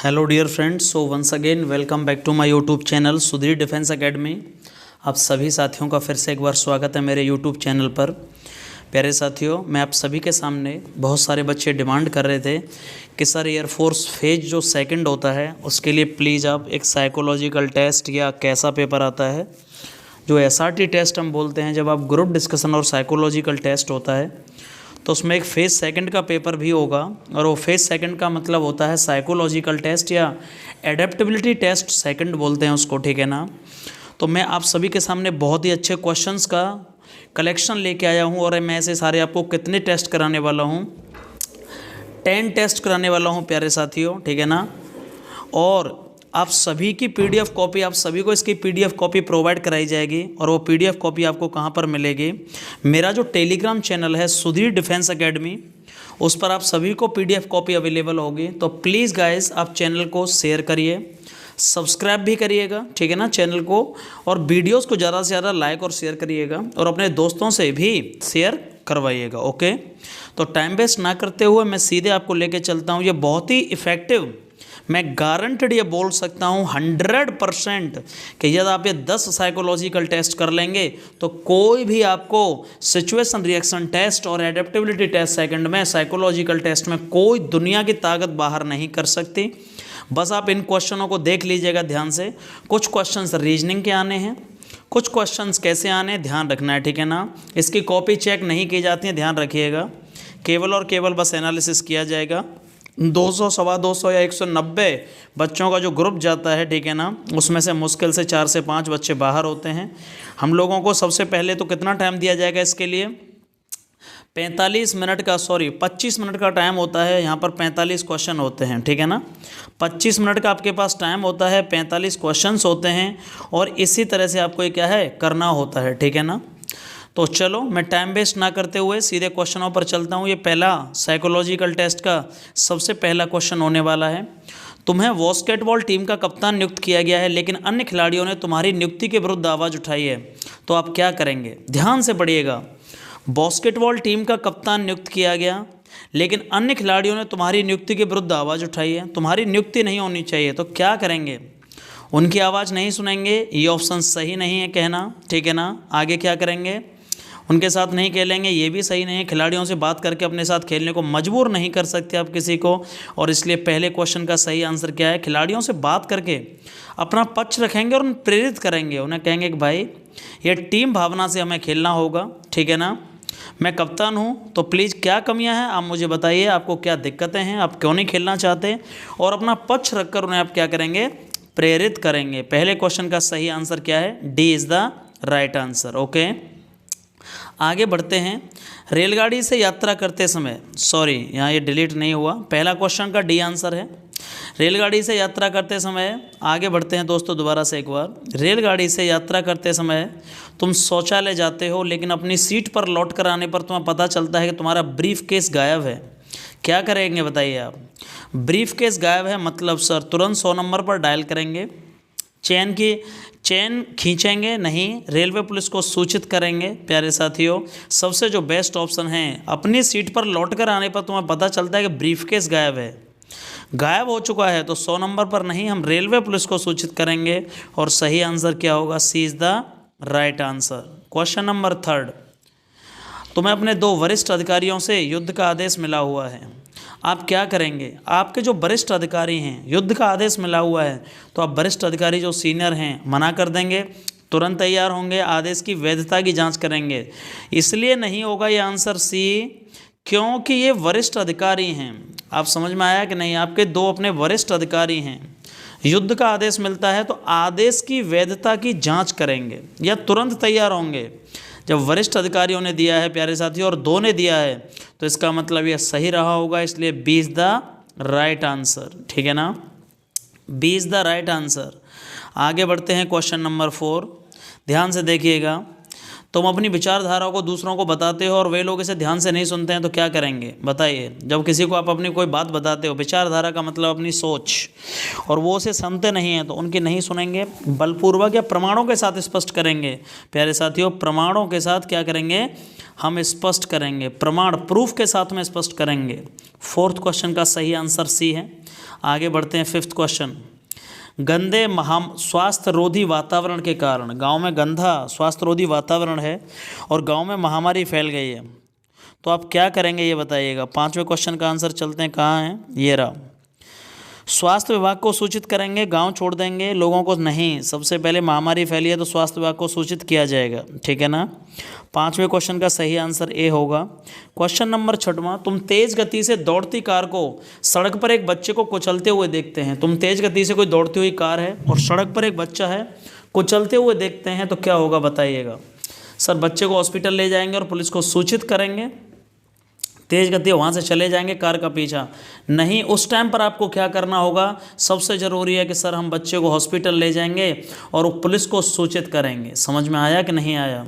Hello dear friends, so once again welcome back to my YouTube channel Sudhir defence academy. आप सभी साथियों का फिर से एक बार स्वागत है मेरे यूट्यूब चैनल पर। प्यारे साथियों, मैं आप सभी के सामने बहुत सारे बच्चे डिमांड कर रहे थे कि सर एयरफोर्स फेज जो सेकंड होता है उसके लिए प्लीज़ आप एक साइकोलॉजिकल टेस्ट या कैसा पेपर आता है जो एसआरटी टेस्ट हम बोलते हैं। जब आप ग्रुप डिस्कशन और साइकोलॉजिकल टेस्ट होता है तो उसमें एक फेज़ सेकंड का पेपर भी होगा, और वो फेज़ सेकंड का मतलब होता है साइकोलॉजिकल टेस्ट या एडेप्टेबिलिटी टेस्ट सेकंड बोलते हैं उसको, ठीक है ना। तो मैं आप सभी के सामने बहुत ही अच्छे क्वेश्चंस का कलेक्शन लेके आया हूँ, और मैं ऐसे सारे आपको कितने टेस्ट कराने वाला हूँ, 10 टेस्ट कराने वाला हूँ प्यारे साथियों, ठीक है ना। और आप सभी की पीडीएफ कॉपी, आप सभी को इसकी पीडीएफ कॉपी प्रोवाइड कराई जाएगी। और वो पीडीएफ कॉपी आपको कहाँ पर मिलेगी? मेरा जो टेलीग्राम चैनल है सुधीर डिफेंस एकेडमी, उस पर आप सभी को पीडीएफ कॉपी अवेलेबल होगी। तो प्लीज़ गाइस, आप चैनल को शेयर करिए, सब्सक्राइब भी करिएगा, ठीक है ना, चैनल को। और वीडियोज़ को ज़्यादा से ज़्यादा लाइक और शेयर करिएगा, और अपने दोस्तों से भी शेयर करवाइएगा, ओके। तो टाइम वेस्ट ना करते हुए मैं सीधे आपको लेके चलता हूँ। ये बहुत ही इफ़ेक्टिव, मैं गारंटेड ये बोल सकता हूँ 100% कि यदि आप ये 10 साइकोलॉजिकल टेस्ट कर लेंगे तो कोई भी आपको सिचुएशन रिएक्शन टेस्ट और एडेप्टेबिलिटी टेस्ट सेकंड में, साइकोलॉजिकल टेस्ट में कोई दुनिया की ताकत बाहर नहीं कर सकती। बस आप इन क्वेश्चनों को देख लीजिएगा ध्यान से। कुछ क्वेश्चंस रीजनिंग के आने हैं, कुछ क्वेश्चंस कैसे आने हैं ध्यान रखना है, ठीक है ना। इसकी कॉपी चेक नहीं की जाती है, ध्यान रखिएगा। केवल और केवल बस एनालिसिस किया जाएगा। 200, 250 या 190 बच्चों का जो ग्रुप जाता है, ठीक है ना, उसमें से मुश्किल से 4 से 5 बच्चे बाहर होते हैं। हम लोगों को सबसे पहले तो कितना टाइम दिया जाएगा इसके लिए? 45 मिनट का, 25 मिनट का टाइम होता है। यहाँ पर 45 क्वेश्चन होते हैं, ठीक है ना। 25 मिनट का आपके पास टाइम होता है, 45 क्वेश्चंस होते हैं, और इसी तरह से आपको ये क्या है करना होता है, ठीक है ना। तो चलो मैं टाइम वेस्ट ना करते हुए सीधे क्वेश्चनों पर चलता हूँ। ये पहला साइकोलॉजिकल टेस्ट का सबसे पहला क्वेश्चन होने वाला है। तुम्हें बास्केटबॉल टीम का कप्तान नियुक्त किया गया है, लेकिन अन्य खिलाड़ियों ने तुम्हारी नियुक्ति के विरुद्ध आवाज़ उठाई है, तो आप क्या करेंगे? ध्यान से पढ़िएगा। बास्केटबॉल टीम का कप्तान नियुक्त किया गया, लेकिन अन्य खिलाड़ियों ने तुम्हारी नियुक्ति के विरुद्ध आवाज़ उठाई है। तुम्हारी नियुक्ति नहीं होनी चाहिए, तो क्या करेंगे? उनकी आवाज़ नहीं सुनेंगे, ये ऑप्शन सही नहीं है कहना, ठीक है ना। आगे क्या करेंगे? उनके साथ नहीं खेलेंगे, ये भी सही नहीं है। खिलाड़ियों से बात करके अपने साथ खेलने को मजबूर नहीं कर सकते आप किसी को, और इसलिए पहले क्वेश्चन का सही आंसर क्या है? खिलाड़ियों से बात करके अपना पक्ष रखेंगे और उन्हें प्रेरित करेंगे। उन्हें कहेंगे कि भाई ये टीम भावना से हमें खेलना होगा, ठीक है ना। मैं कप्तान हूँ, तो प्लीज़ क्या कमियाँ हैं आप मुझे बताइए, आपको क्या दिक्कतें हैं, आप क्यों नहीं खेलना चाहते, और अपना पक्ष रखकर उन्हें आप क्या करेंगे? प्रेरित करेंगे। पहले क्वेश्चन का सही आंसर क्या है? D is the right answer, okay. आगे बढ़ते हैं। रेलगाड़ी से यात्रा करते समय, यहाँ ये डिलीट नहीं हुआ, पहला क्वेश्चन का डी आंसर है। रेलगाड़ी से यात्रा करते समय, आगे बढ़ते हैं दोस्तों दोबारा से एक बार। रेलगाड़ी से यात्रा करते समय तुम शौचालय जाते हो, लेकिन अपनी सीट पर लौट कर आने पर तुम्हें पता चलता है कि तुम्हारा ब्रीफ केस गायब है। क्या करेंगे बताइए आप? ब्रीफ केस गायब है मतलब सर तुरंत 100 नंबर पर डायल करेंगे, चेन खींचेंगे नहीं, रेलवे पुलिस को सूचित करेंगे। प्यारे साथियों, सबसे जो बेस्ट ऑप्शन है, अपनी सीट पर लौटकर आने पर तुम्हें पता चलता है कि ब्रीफकेस गायब है, गायब हो चुका है, तो 100 नंबर पर नहीं, हम रेलवे पुलिस को सूचित करेंगे। और सही आंसर क्या होगा? C is the right answer. Question number 3, तुम्हें अपने 2 वरिष्ठ अधिकारियों से युद्ध का आदेश मिला हुआ है, आप क्या करेंगे? आपके जो वरिष्ठ अधिकारी हैं, युद्ध का आदेश मिला हुआ है, तो आप वरिष्ठ अधिकारी जो सीनियर हैं मना कर देंगे, तुरंत तैयार होंगे, आदेश की वैधता की जांच करेंगे। इसलिए नहीं होगा ये आंसर सी, क्योंकि ये वरिष्ठ अधिकारी हैं। आप समझ में आया कि नहीं? आपके 2 अपने वरिष्ठ अधिकारी हैं, युद्ध का आदेश मिलता है तो आदेश की वैधता की जाँच करेंगे या तुरंत तैयार होंगे। जब वरिष्ठ अधिकारियों ने दिया है प्यारे साथियों और 2 ने दिया है, तो इसका मतलब यह सही रहा होगा, इसलिए B is the right answer, ठीक है ना। B is the right answer. आगे बढ़ते हैं क्वेश्चन नंबर 4, ध्यान से देखिएगा। तुम अपनी विचारधारा को दूसरों को बताते हो और वे लोग इसे ध्यान से नहीं सुनते हैं, तो क्या करेंगे बताइए? जब किसी को आप अपनी कोई बात बताते हो, विचारधारा का मतलब अपनी सोच, और वो उसे सुनते नहीं हैं, तो उनकी नहीं सुनेंगे, बलपूर्वक या प्रमाणों के साथ स्पष्ट करेंगे। प्यारे साथियों, प्रमाणों के साथ क्या करेंगे? हम स्पष्ट करेंगे, प्रमाण प्रूफ के साथ में स्पष्ट करेंगे। 4th क्वेश्चन का सही आंसर सी है। आगे बढ़ते हैं 5th क्वेश्चन। गंदे स्वास्थ्य रोधी वातावरण के कारण, गांव में गंदा स्वास्थ्य रोधी वातावरण है और गांव में महामारी फैल गई है, तो आप क्या करेंगे ये बताइएगा। 5वें क्वेश्चन का आंसर चलते हैं, कहाँ है, ये रहा। स्वास्थ्य विभाग को सूचित करेंगे, गांव छोड़ देंगे लोगों को नहीं, सबसे पहले महामारी फैली है तो स्वास्थ्य विभाग को सूचित किया जाएगा, ठीक है ना। 5वें क्वेश्चन का सही आंसर ए होगा। क्वेश्चन नंबर 6वां, तुम तेज गति से दौड़ती कार को सड़क पर एक बच्चे को कुचलते हुए देखते हैं। तुम तेज गति से कोई दौड़ती हुई कार है और सड़क पर एक बच्चा है, कुचलते हुए देखते हैं, तो क्या होगा बताइएगा। सर बच्चे को हॉस्पिटल ले जाएंगे और पुलिस को सूचित करेंगे, तेज गति वहाँ से चले जाएंगे कार का पीछा नहीं। उस टाइम पर आपको क्या करना होगा, सबसे ज़रूरी है कि सर हम बच्चे को हॉस्पिटल ले जाएंगे और पुलिस को सूचित करेंगे। समझ में आया कि नहीं आया।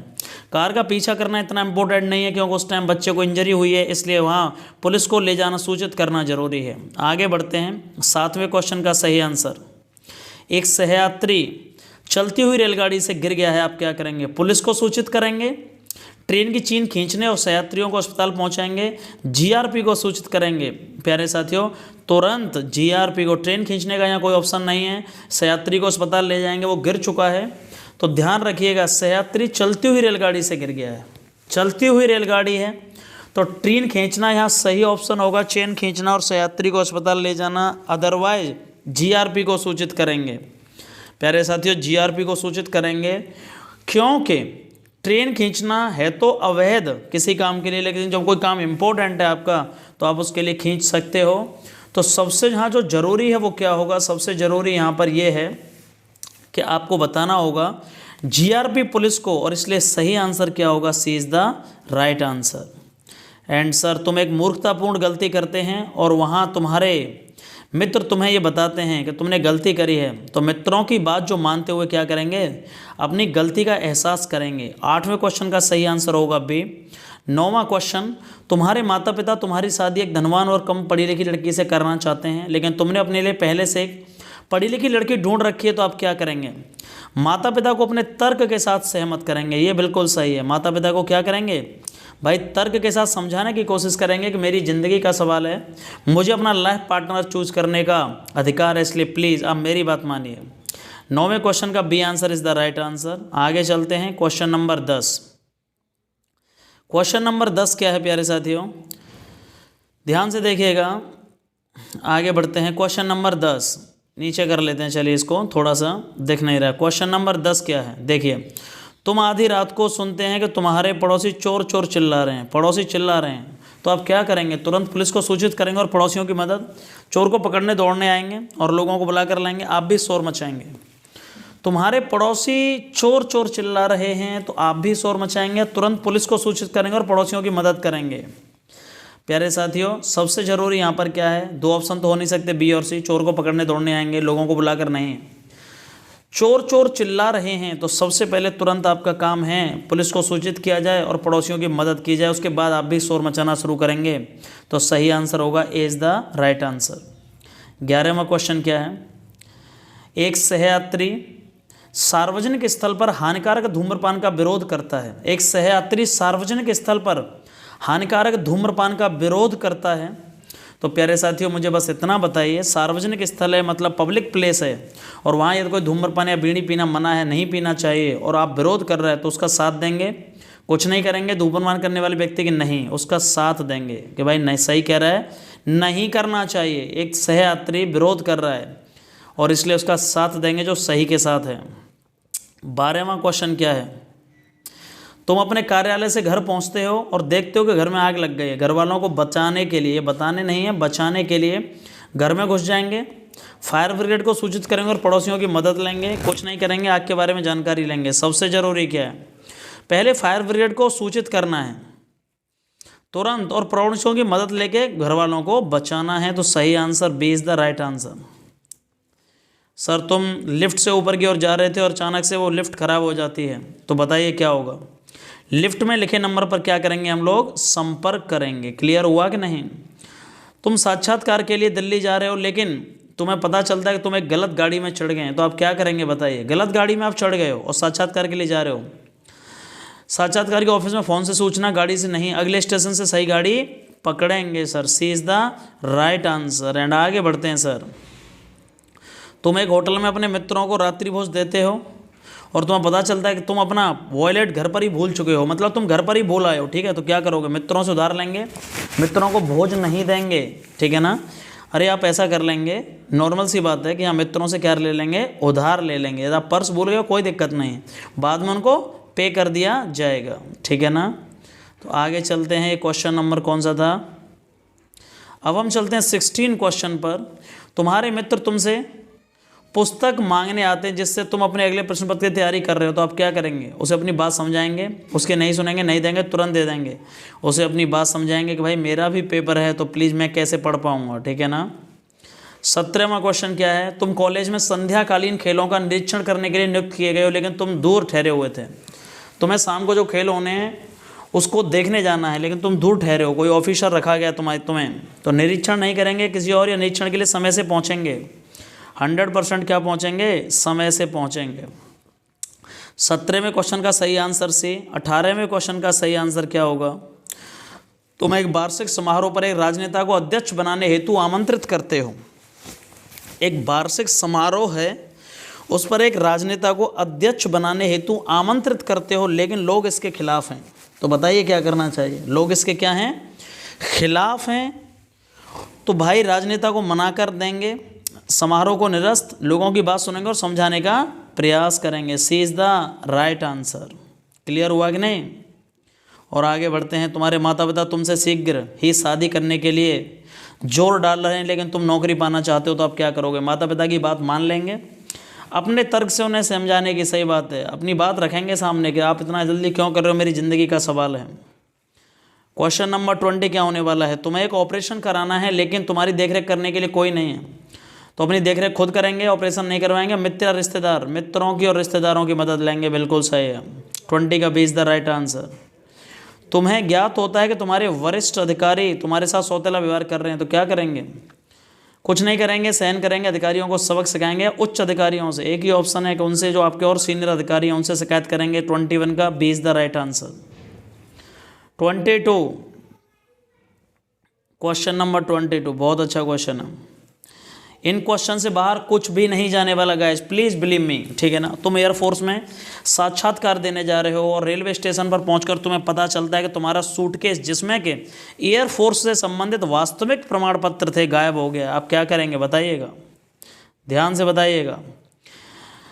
कार का पीछा करना इतना इम्पोर्टेंट नहीं है क्योंकि उस टाइम बच्चे को इंजरी हुई है, इसलिए वहाँ पुलिस को ले जाना सूचित करना जरूरी है। आगे बढ़ते हैं 7वें क्वेश्चन का सही आंसर। एक सहयात्री चलती हुई रेलगाड़ी से गिर गया है, आप क्या करेंगे। पुलिस को सूचित करेंगे, ट्रेन की चेन खींचने और यात्रियों को अस्पताल पहुंचाएंगे, जीआरपी को सूचित करेंगे। प्यारे साथियों, तुरंत जीआरपी को, ट्रेन खींचने का यहाँ कोई ऑप्शन नहीं है, यात्री को अस्पताल ले जाएंगे, वो गिर चुका है। तो ध्यान रखिएगा, यात्री चलती हुई रेलगाड़ी से गिर गया है, चलती हुई रेलगाड़ी है तो ट्रेन खींचना यहाँ सही ऑप्शन होगा, चेन खींचना और यात्री को अस्पताल ले जाना। अदरवाइज जीआरपी को सूचित करेंगे। प्यारे साथियों, जीआरपी को सूचित करेंगे क्योंकि ट्रेन खींचना है तो अवैध किसी काम के लिए, लेकिन जब कोई काम इम्पोर्टेंट है आपका तो आप उसके लिए खींच सकते हो। तो सबसे यहाँ जो ज़रूरी है वो क्या होगा, सबसे ज़रूरी यहाँ पर ये है कि आपको बताना होगा जीआरपी पुलिस को, और इसलिए सही आंसर क्या होगा, C is the right answer. And sir तुम एक मूर्खतापूर्ण गलती करते हैं और वहाँ तुम्हारे मित्र तुम्हें ये बताते हैं कि तुमने गलती करी है, तो मित्रों की बात जो मानते हुए क्या करेंगे, अपनी गलती का एहसास करेंगे। 8वें क्वेश्चन का सही आंसर होगा बी। 9वां क्वेश्चन, तुम्हारे माता पिता तुम्हारी शादी एक धनवान और कम पढ़ी लिखी लड़की से करना चाहते हैं, लेकिन तुमने अपने लिए पहले से एक पढ़ी लिखी लड़की ढूंढ रखी है, तो आप क्या करेंगे। माता पिता को अपने तर्क के साथ सहमत करेंगे, ये बिल्कुल सही है। माता पिता को क्या करेंगे भाई, तर्क के साथ समझाने की कोशिश करेंगे कि मेरी ज़िंदगी का सवाल है, मुझे अपना लाइफ पार्टनर चूज करने का अधिकार है, इसलिए प्लीज़ आप मेरी बात मानिए। 9वें क्वेश्चन का B answer is the right answer. आगे चलते हैं क्वेश्चन नंबर 10। क्वेश्चन नंबर 10 क्या है प्यारे साथियों, ध्यान से देखिएगा। आगे बढ़ते हैं, क्वेश्चन नंबर 10 नीचे कर लेते हैं, चलिए इसको थोड़ा सा दिख नहीं रहा। क्वेश्चन नंबर 10 क्या है, देखिए। तुम आधी रात को सुनते हैं कि तुम्हारे पड़ोसी चोर चोर चिल्ला रहे हैं, पड़ोसी चिल्ला रहे हैं, तो आप क्या करेंगे, तुरंत पुलिस को सूचित करेंगे और पड़ोसियों की मदद, चोर को पकड़ने दौड़ने आएंगे और लोगों को बुला कर लाएंगे, आप भी शोर मचाएंगे। तुम्हारे पड़ोसी चोर चोर चिल्ला रहे हैं तो आप भी शोर मचाएंगे, तुरंत पुलिस को सूचित करेंगे और पड़ोसियों की मदद करेंगे। प्यारे साथियों, सबसे ज़रूरी यहाँ पर क्या है, दो ऑप्शन तो हो नहीं सकते बी और सी, चोर को पकड़ने दौड़ने आएंगे, लोगों को बुलाकर नहीं। चोर चोर चिल्ला रहे हैं तो सबसे पहले तुरंत आपका काम है पुलिस को सूचित किया जाए और पड़ोसियों की मदद की जाए, उसके बाद आप भी शोर मचाना शुरू करेंगे। तो सही आंसर होगा A is the right answer. 11वां क्वेश्चन क्या है, एक सहयात्री सार्वजनिक स्थल पर हानिकारक धूम्रपान का विरोध करता है। एक सहयात्री सार्वजनिक स्थल पर हानिकारक धूम्रपान का विरोध करता है, तो प्यारे साथियों मुझे बस इतना बताइए, सार्वजनिक स्थल है मतलब पब्लिक प्लेस है और वहाँ यदि कोई धूम्रपान या बीड़ी पीना मना है, नहीं पीना चाहिए, और आप विरोध कर रहे हैं तो उसका साथ देंगे, कुछ नहीं करेंगे धूम्रपान करने वाले व्यक्ति की, नहीं उसका साथ देंगे कि भाई नहीं सही कह रहा है, नहीं करना चाहिए। एक सहयात्री विरोध कर रहा है और इसलिए उसका साथ देंगे जो सही के साथ है। 12वां क्वेश्चन क्या है, तुम अपने कार्यालय से घर पहुंचते हो और देखते हो कि घर में आग लग गई है। घर वालों को बचाने के लिए, बताने नहीं है बचाने के लिए घर में घुस जाएंगे, फायर ब्रिगेड को सूचित करेंगे और पड़ोसियों की मदद लेंगे, कुछ नहीं करेंगे, आग के बारे में जानकारी लेंगे। सबसे ज़रूरी क्या है, पहले फायर ब्रिगेड को सूचित करना है तुरंत और पड़ोसियों की मदद लेके घर वालों को बचाना है। तो सही answer B is the right answer. Sir तुम लिफ्ट से ऊपर की ओर जा रहे थे और अचानक से वो लिफ्ट खराब हो जाती है, तो बताइए क्या होगा। लिफ्ट में लिखे नंबर पर क्या करेंगे, हम लोग संपर्क करेंगे। क्लियर हुआ कि नहीं। तुम साक्षात्कार के लिए दिल्ली जा रहे हो लेकिन तुम्हें पता चलता है कि तुम एक गलत गाड़ी में चढ़ गए हैं, तो आप क्या करेंगे बताइए। गलत गाड़ी में आप चढ़ गए हो और साक्षात्कार के लिए जा रहे हो। साक्षात्कार के ऑफिस में फ़ोन से सूचना, गाड़ी से नहीं, अगले स्टेशन से सही गाड़ी पकड़ेंगे sir. C is the right answer. And आगे बढ़ते हैं सर। तुम एक होटल में अपने मित्रों को रात्रि भोज देते हो और तुम्हें पता चलता है कि तुम अपना वॉलेट घर पर ही भूल चुके हो, मतलब तुम घर पर ही भूल आए हो, ठीक है। तो क्या करोगे? मित्रों से उधार लेंगे, मित्रों को भोज नहीं देंगे, ठीक है ना। अरे आप ऐसा कर लेंगे, नॉर्मल सी बात है कि हाँ मित्रों से क्या ले लेंगे? उधार ले लेंगे। यदि आप पर्स भूल गए हो कोई दिक्कत नहीं, बाद में उनको पे कर दिया जाएगा, ठीक है ना। तो आगे चलते हैं। ये क्वेश्चन नंबर कौन सा था? अब हम चलते हैं 16 क्वेश्चन पर। तुम्हारे मित्र तुमसे पुस्तक मांगने आते हैं जिससे तुम अपने अगले प्रश्न पत्र की तैयारी कर रहे हो, तो आप क्या करेंगे? उसे अपनी बात समझाएंगे, उसके नहीं सुनेंगे, नहीं देंगे तुरंत दे देंगे। उसे अपनी बात समझाएंगे कि भाई मेरा भी पेपर है तो प्लीज़ मैं कैसे पढ़ पाऊँगा, ठीक है ना। 17वां क्वेश्चन क्या है? तुम कॉलेज में संध्याकालीन खेलों का निरीक्षण करने के लिए नियुक्त किए गए हो, लेकिन तुम दूर ठहरे हुए थे। तुम्हें शाम को जो खेल होने हैं उसको देखने जाना है, लेकिन तुम दूर ठहरे हो, कोई ऑफिसर रखा गया तुम्हें, तो निरीक्षण नहीं करेंगे किसी और, या निरीक्षण के लिए समय से पहुँचेंगे। 100% क्या पहुँचेंगे? समय से पहुँचेंगे। 17वें क्वेश्चन का सही आंसर सी। 18वें क्वेश्चन का सही आंसर क्या होगा? तुम एक वार्षिक समारोह पर एक राजनेता को अध्यक्ष बनाने हेतु आमंत्रित करते हो। एक वार्षिक समारोह है, उस पर एक राजनेता को अध्यक्ष बनाने हेतु आमंत्रित करते हो, लेकिन लोग इसके खिलाफ हैं। तो बताइए क्या करना चाहिए? लोग इसके क्या हैं? खिलाफ हैं। तो भाई राजनेता को मना कर देंगे, समारोह को निरस्त, लोगों की बात सुनेंगे और समझाने का प्रयास करेंगे। C is the right answer. Clear हुआ कि नहीं? और आगे बढ़ते हैं। तुम्हारे माता पिता तुमसे शीघ्र ही शादी करने के लिए जोर डाल रहे हैं, लेकिन तुम नौकरी पाना चाहते हो, तो आप क्या करोगे? माता पिता की बात मान लेंगे, अपने तर्क से उन्हें समझाने की, सही बात है, अपनी बात रखेंगे सामने कि आप इतना जल्दी क्यों कर रहे हो, मेरी ज़िंदगी का सवाल है। क्वेश्चन नंबर 20 क्या होने वाला है? तुम्हें एक ऑपरेशन कराना है, लेकिन तुम्हारी देखरेख करने के लिए कोई नहीं है, तो अपनी देखरेख खुद करेंगे, ऑपरेशन नहीं करवाएंगे। मित्र रिश्तेदार, मित्रों की और रिश्तेदारों की मदद लेंगे। बिल्कुल सही है। 20 का 20 द राइट आंसर। तुम्हें ज्ञात होता है कि तुम्हारे वरिष्ठ अधिकारी तुम्हारे साथ सौतेला व्यवहार कर रहे हैं, तो क्या करेंगे? कुछ नहीं करेंगे, सहन करेंगे, अधिकारियों को सबक सिखाएंगे। उच्च अधिकारियों से, एक ही ऑप्शन है कि उनसे, जो आपके और सीनियर अधिकारी हैं उनसे शिकायत करेंगे। 21 का 20 the right answer. 22 question number 22 बहुत अच्छा क्वेश्चन है। इन क्वेश्चन से बाहर कुछ भी नहीं जाने वाला गाइस, प्लीज़ बिलीव मी, ठीक है ना। तुम एयरफोर्स में साक्षात्कार देने जा रहे हो और रेलवे स्टेशन पर पहुंचकर तुम्हें पता चलता है कि तुम्हारा सूटकेस, जिसमें कि एयरफोर्स से संबंधित वास्तविक प्रमाण पत्र थे, गायब हो गया। आप क्या करेंगे? बताइएगा, ध्यान से बताइएगा।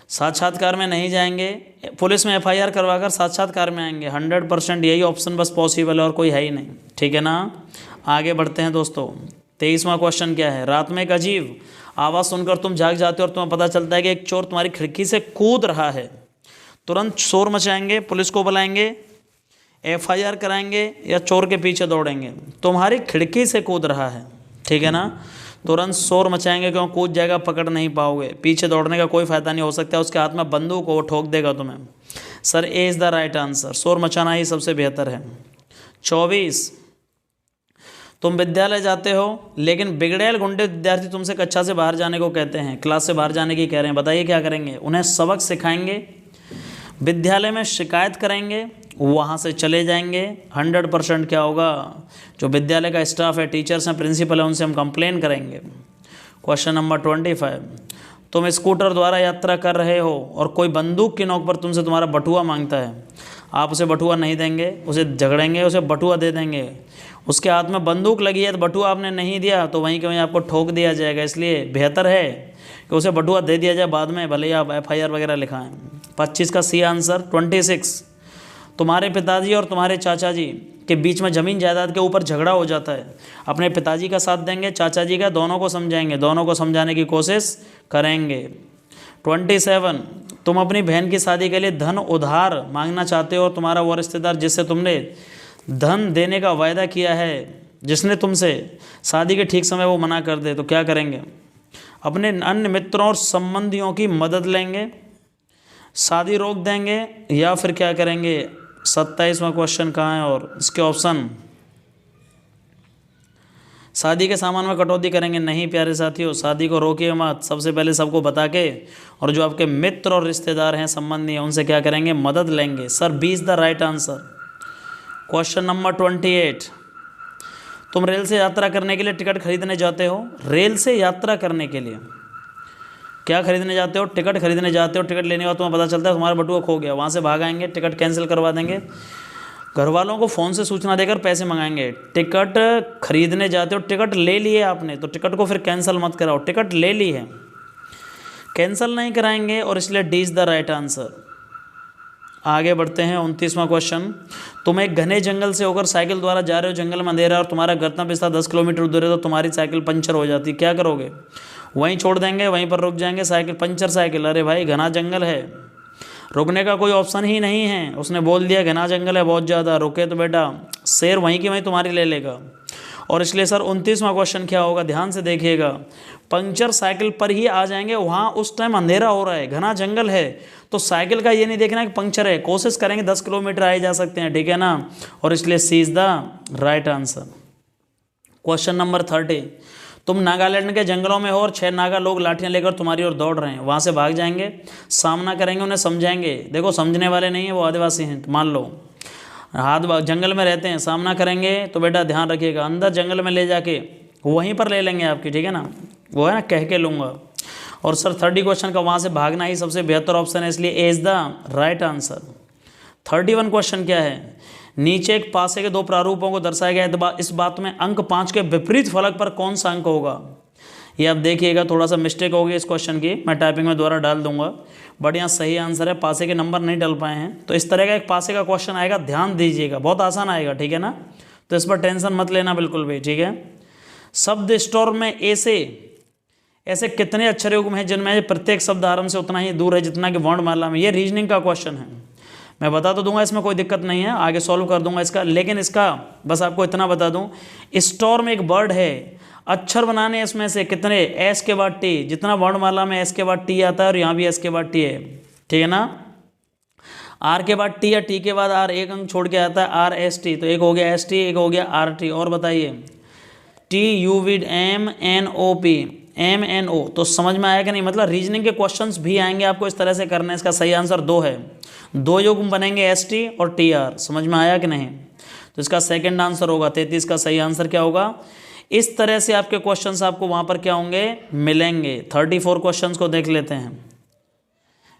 साक्षात्कार में नहीं जाएंगे, पुलिस में FIR करवाकर साक्षात्कार में आएंगे। 100% यही ऑप्शन बस पॉसिबल है और कोई है ही नहीं, ठीक है ना। आगे बढ़ते हैं दोस्तों। 23वां क्वेश्चन क्या है? रात में एक अजीब आवाज़ सुनकर तुम जाग जाते हो और तुम्हें पता चलता है कि एक चोर तुम्हारी खिड़की से कूद रहा है। तुरंत शोर मचाएंगे, पुलिस को बुलाएंगे, FIR कराएंगे, या चोर के पीछे दौड़ेंगे? तुम्हारी खिड़की से कूद रहा है, ठीक है ना। तुरंत शोर मचाएंगे, क्यों? कूद जाएगा, पकड़ नहीं पाओगे। पीछे दौड़ने का कोई फ़ायदा नहीं, हो सकता है उसके हाथ में बंदूक हो, वो ठोक देगा तुम्हें। Sir A is the right answer. शोर मचाना ही सबसे बेहतर है। 24 तुम विद्यालय जाते हो, लेकिन बिगड़ैल गुंडे विद्यार्थी तुमसे कक्षा से बाहर जाने को कहते हैं, क्लास से बाहर जाने की कह रहे हैं। बताइए क्या करेंगे? उन्हें सबक सिखाएंगे, विद्यालय में शिकायत करेंगे, वहाँ से चले जाएंगे। 100% क्या होगा? जो विद्यालय का स्टाफ है, टीचर्स हैं, प्रिंसिपल है, उनसे हम कंप्लेन करेंगे। क्वेश्चन नंबर 25 तुम स्कूटर द्वारा यात्रा कर रहे हो और कोई बंदूक की नोक पर तुमसे तुम्हारा बटुआ मांगता है। आप उसे बटुआ नहीं देंगे, उसे झगड़ेंगे, उसे बटुआ दे देंगे। उसके हाथ में बंदूक लगी है तो बटुआ आपने नहीं दिया तो वहीं के वहीं आपको ठोक दिया जाएगा। इसलिए बेहतर है कि उसे बटुआ दे दिया जाए बाद में, भले ही आप FIR वगैरह लिखाएं। 25 का सी आंसर। 26 तुम्हारे पिताजी और तुम्हारे चाचा जी के बीच में ज़मीन जायदाद के ऊपर झगड़ा हो जाता है। अपने पिताजी का साथ देंगे, चाचा जी का, दोनों को समझाएंगे, दोनों को समझाने की कोशिश करेंगे। 27 तुम अपनी बहन की शादी के लिए धन उधार मांगना चाहते हो और तुम्हारा वो रिश्तेदार जिससे तुमने धन देने का वायदा किया है, जिसने तुमसे शादी के ठीक समय वो मना कर दे, तो क्या करेंगे? अपने अन्य मित्रों और संबंधियों की मदद लेंगे, शादी रोक देंगे, या फिर क्या करेंगे? 27वां क्वेश्चन कहाँ है और इसके ऑप्शन? शादी के सामान में कटौती करेंगे नहीं प्यारे साथियों, शादी को रोकिए मत, सबसे पहले सबको बता के, और जो आपके मित्र और रिश्तेदार हैं, संबंधी हैं, उनसे क्या करेंगे, मदद लेंगे। Sir B is the right answer. Question number 28, तुम रेल से यात्रा करने के लिए टिकट खरीदने जाते हो। रेल से यात्रा करने के लिए क्या खरीदने जाते हो, टिकट खरीदने जाते हो। टिकट लेने के बाद तुम्हें पता चलता है तुम्हारा बटुआ खो गया, वहाँ से भाग आएंगे, टिकट कैंसिल करवा देंगे, घर वालों को फ़ोन से सूचना देकर पैसे मंगाएंगे। टिकट खरीदने जाते हो, टिकट ले लिए आपने, तो टिकट को फिर कैंसिल मत कराओ, टिकट ले ली है, कैंसिल नहीं कराएंगे, और इसलिए D is the right answer. आगे बढ़ते हैं। 29वां क्वेश्चन, तुम एक घने जंगल से होकर साइकिल द्वारा जा रहे हो, जंगल में अंधेरा और तुम्हारा गंतव्य स्थान 10 किलोमीटर दूर है, तो तुम्हारी साइकिल पंचर हो जाती, क्या करोगे। वहीं छोड़ देंगे, वहीं पर रुक जाएंगे, साइकिल पंचर साइकिल, अरे भाई घना जंगल है, रुकने का कोई ऑप्शन ही नहीं है। उसने बोल दिया घना जंगल है बहुत ज़्यादा, रुके तो बेटा शेर वहीं की वहीं तुम्हारी ले लेगा। और इसलिए सर 29वां क्वेश्चन क्या होगा, ध्यान से देखिएगा, पंचर साइकिल पर ही आ जाएंगे, वहाँ उस टाइम अंधेरा हो रहा है, घना जंगल है, तो साइकिल का ये नहीं देखना कि पंचर है, कोशिश करेंगे 10 किलोमीटर आए जा सकते हैं, ठीक है ना, और इसलिए C is the right answer. Question number 30, तुम नागालैंड के जंगलों में हो और 6 नागा लोग लाठियां लेकर तुम्हारी ओर दौड़ रहे हैं, वहाँ से भाग जाएंगे, सामना करेंगे, उन्हें समझाएंगे, देखो समझने वाले नहीं है वो आदिवासी हैं, मान लो हाथ जंगल में रहते हैं, सामना करेंगे, तो बेटा ध्यान रखिएगा अंदर जंगल में ले जाके वहीं पर ले लेंगे आपकी, ठीक है ना, वो है ना कह के लूँगा। और सर 30 क्वेश्चन का वहाँ से भागना ही सबसे बेहतर ऑप्शन है, इसलिए ए is the right answer. 31 question क्या है, नीचे एक पासे के 2 प्रारूपों को दर्शाया गया है, इस बात में अंक 5 के विपरीत फलक पर कौन सा अंक होगा। ये आप देखिएगा, थोड़ा सा मिस्टेक होगी इस क्वेश्चन की, मैं टाइपिंग में दोबारा डाल दूंगा, बट यहाँ सही आंसर है, पासे के नंबर नहीं डल पाए हैं। तो इस तरह का एक पासे का क्वेश्चन आएगा, ध्यान दीजिएगा, बहुत आसान आएगा, ठीक है ना, तो इस पर टेंशन मत लेना बिल्कुल भी, ठीक है। शब्द स्टोर में ऐसे कितने अक्षर युग्म हैं जिनमें प्रत्येक शब्द आरंभ से उतना ही दूर है जितना कि वर्णमाला में। ये रीजनिंग का क्वेश्चन है, मैं बता तो दूंगा, इसमें कोई दिक्कत नहीं है, आगे सॉल्व कर दूंगा इसका, लेकिन इसका बस आपको इतना बता दूं, स्टोर में एक वर्ड है, अक्षर बनाने इसमें से कितने, एस के बाद टी, जितना वर्णमाला में एस के बाद टी आता है और यहाँ भी एस के बाद टी है, ठीक है ना, आर के बाद टी या टी के बाद आर, एक अंक छोड़ के आता है आर एस टी, तो एक हो गया एस टी, एक हो गया आर टी। और बताइए T U with M N O P, M N O, तो समझ में आया कि नहीं, मतलब रीजनिंग के क्वेश्चंस भी आएंगे आपको इस तरह से करना है। इसका सही आंसर 2 है, 2 युग्म बनेंगे एस टी और टी आर, समझ में आया कि नहीं, तो इसका सेकंड आंसर होगा 33 का सही आंसर क्या होगा। इस तरह से आपके क्वेश्चंस आपको वहाँ पर क्या होंगे, मिलेंगे। 34 क्वेश्चंस को देख लेते हैं,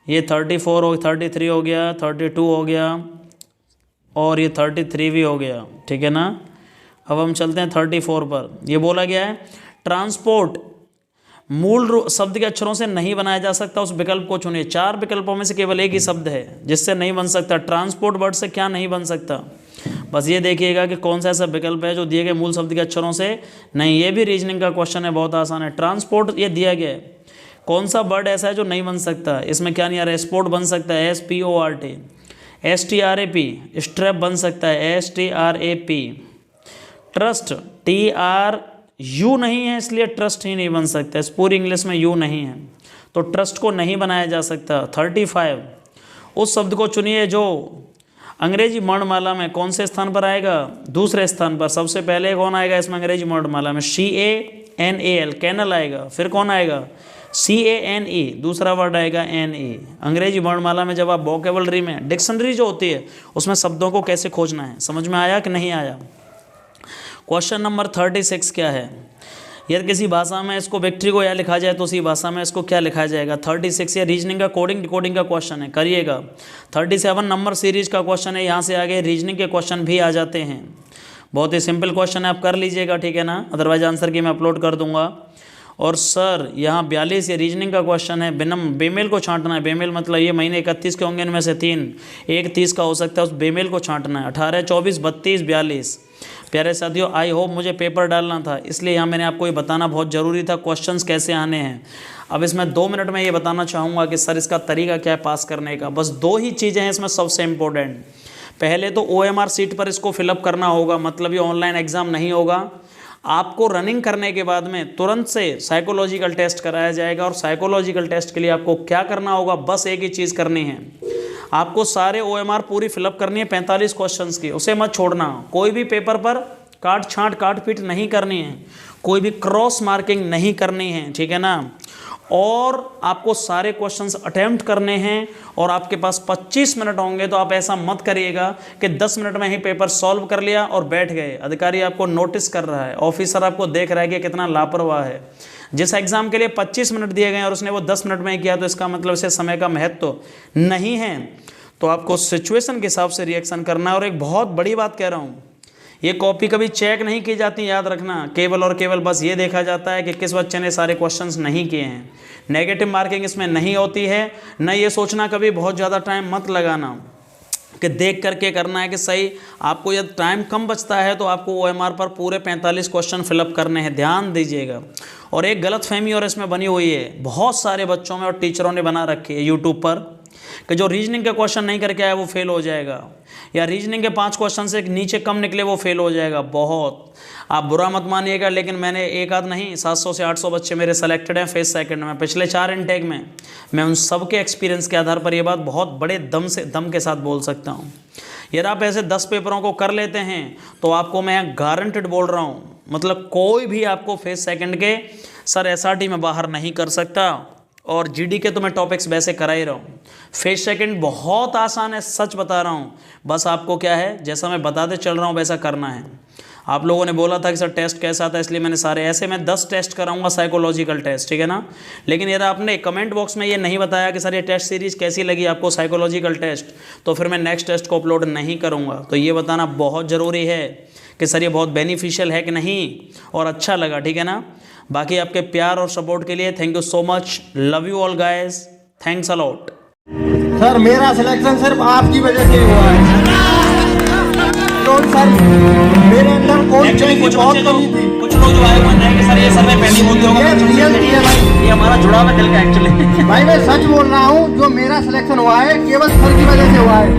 ये 34 हो, 33 हो गया, 32 हो गया और ये 33 भी हो गया, ठीक है ना। अब हम चलते हैं 34 पर। ये बोला गया है ट्रांसपोर्ट मूल रूप शब्द के अक्षरों से नहीं बनाया जा सकता, उस विकल्प को चुनिए। 4 विकल्पों में से केवल एक ही शब्द है जिससे नहीं बन सकता। ट्रांसपोर्ट वर्ड से क्या नहीं बन सकता, बस ये देखिएगा कि कौन सा ऐसा विकल्प है जो दिए गए मूल शब्द के अक्षरों से नहीं। ये भी रीजनिंग का क्वेश्चन है, बहुत आसान है। ट्रांसपोर्ट ये दिया गया है, कौन सा वर्ड ऐसा है जो नहीं बन सकता, इसमें क्या नहीं आ रहा है, स्पोर्ट बन सकता है, SPORT, STRAP, स्ट्रैप बन सकता है, STRAP, ट्रस्ट TRU नहीं है इसलिए ट्रस्ट ही नहीं बन सकता, इस पूरी इंग्लिश में U नहीं है तो ट्रस्ट को नहीं बनाया जा सकता। 35 उस शब्द को चुनिए जो अंग्रेजी वर्णमाला में कौन से स्थान पर आएगा, दूसरे स्थान पर। सबसे पहले कौन आएगा इसमें अंग्रेजी वर्णमाला में, CANAL, कैनल आएगा। फिर कौन आएगा, CANE, दूसरा वर्ड आएगा NE। अंग्रेजी वर्णमाला में जब आप वोकेबलरी में डिक्शनरी जो होती है उसमें शब्दों को कैसे खोजना है, समझ में आया कि नहीं आया। क्वेश्चन नंबर 36 क्या है, यदि किसी भाषा में इसको विक्ट्री को या लिखा जाए तो उसी भाषा में इसको क्या लिखा जाएगा। 36 ये रीजनिंग का कोडिंग डिकोडिंग का क्वेश्चन है, करिएगा। 37 नंबर सीरीज का क्वेश्चन है, यहाँ से आगे रीजनिंग के क्वेश्चन भी आ जाते हैं। बहुत ही सिंपल क्वेश्चन है, आप कर लीजिएगा, ठीक है ना, अदरवाइज आंसर की मैं अपलोड कर दूंगा। और सर यहाँ 42 ये रीजनिंग का क्वेश्चन है, बेमेल को छांटना है। बेमेल मतलब ये महीने 31 के होंगे, इनमें से 3 एक 30 का हो सकता है, उस बेमेल को छांटना है। 18, 24, 32, 42। प्यारे साथियों, आई होप मुझे पेपर डालना था इसलिए यहाँ मैंने आपको ये बताना बहुत ज़रूरी था क्वेश्चंस कैसे आने हैं। अब इसमें 2 मिनट में ये बताना चाहूँगा कि सर इसका तरीका क्या है पास करने का। बस 2 ही चीज़ें हैं इसमें सबसे इम्पोर्टेंट। पहले तो OMR सीट पर इसको फिलअप करना होगा, मतलब ये ऑनलाइन एग्ज़ाम नहीं होगा। आपको रनिंग करने के बाद में तुरंत से साइकोलॉजिकल टेस्ट कराया जाएगा और साइकोलॉजिकल टेस्ट के लिए आपको क्या करना होगा, बस एक ही चीज़ करनी है, आपको सारे OMR पूरी फिलअप करनी है 45 क्वेश्चंस की, उसे मत छोड़ना। कोई भी पेपर पर काट छांट काट पीट नहीं करनी है, कोई भी क्रॉस मार्किंग नहीं करनी है, ठीक है ना। और आपको सारे क्वेश्चंस अटेम्प्ट करने हैं और आपके पास 25 मिनट होंगे। तो आप ऐसा मत करिएगा कि 10 मिनट में ही पेपर सॉल्व कर लिया और बैठ गए। अधिकारी आपको नोटिस कर रहा है, ऑफिसर आपको देख रहा है कि कितना लापरवाह है। जिस एग्जाम के लिए 25 मिनट दिए गए और उसने वो 10 मिनट में ही किया, तो इसका मतलब इसे समय का महत्व तो नहीं है। तो आपको सिचुएशन के हिसाब से रिएक्शन करना है। और एक बहुत बड़ी बात कह रहा हूँ, ये कॉपी कभी चेक नहीं की जाती, याद रखना। केवल और केवल बस ये देखा जाता है कि किस बच्चे ने सारे क्वेश्चंस नहीं किए हैं। नेगेटिव मार्किंग इसमें नहीं होती है। न ये सोचना कभी बहुत ज़्यादा टाइम मत लगाना कि देख करके करना है कि सही। आपको यदि टाइम कम बचता है तो आपको OMR पर पूरे 45 क्वेश्चन फिलअप करने हैं, ध्यान दीजिएगा। और एक गलतफहमी और इसमें बनी हुई है, बहुत सारे बच्चों में और टीचरों ने बना रखी है यूट्यूब पर कि जो रीजनिंग के क्वेश्चन नहीं करके आया वो फेल हो जाएगा, या रीजनिंग के 5 क्वेश्चन से नीचे कम निकले वो फेल हो जाएगा। बहुत आप बुरा मत मानिएगा, लेकिन मैंने एक आध नहीं 700 से 800 बच्चे मेरे सेलेक्टेड हैं फेस सेकंड में, पिछले 4 इनटेक में। मैं उन सब के एक्सपीरियंस के आधार पर ये बात बहुत बड़े दम के साथ बोल सकता हूँ। यदि आप ऐसे 10 पेपरों को कर लेते हैं तो आपको मैं गारंटेड बोल रहा हूँ, मतलब कोई भी आपको फेस सेकंड के सर SRT में बाहर नहीं कर सकता। और GD के तो मैं टॉपिक्स वैसे करा ही रहा हूँ। फेस सेकंड बहुत आसान है, सच बता रहा हूँ। बस आपको क्या है, जैसा मैं बताते चल रहा हूँ वैसा करना है। आप लोगों ने बोला था कि सर टेस्ट कैसा था, इसलिए मैंने सारे ऐसे मैं 10 टेस्ट कराऊंगा साइकोलॉजिकल टेस्ट, ठीक है ना। लेकिन यदि आपने कमेंट बॉक्स में ये नहीं बताया कि सर ये टेस्ट सीरीज़ कैसी लगी आपको साइकोलॉजिकल टेस्ट, तो फिर मैं नेक्स्ट टेस्ट को अपलोड नहीं करूँगा। तो ये बताना बहुत ज़रूरी है कि सर ये बहुत बेनिफिशियल है कि नहीं और अच्छा लगा, ठीक है ना। बाकी आपके प्यार और सपोर्ट के लिए thank you so much. Love you all guys, thanks a lot. Sir मेरा सिलेक्शन सिर्फ आपकी वजह से हुआ है। तो सर मेरे अंदर कोई बहुत कमी थी। कुछ लोग जो आए हुए हैं कि सर ये सर में पहली बोलते होगा, ये हमारा जुड़ाव है दिल का एक्चुअली। भाई मैं सच बोल रहा हूँ, जो मेरा सिलेक्शन हुआ है केवल सर की वजह से हुआ है।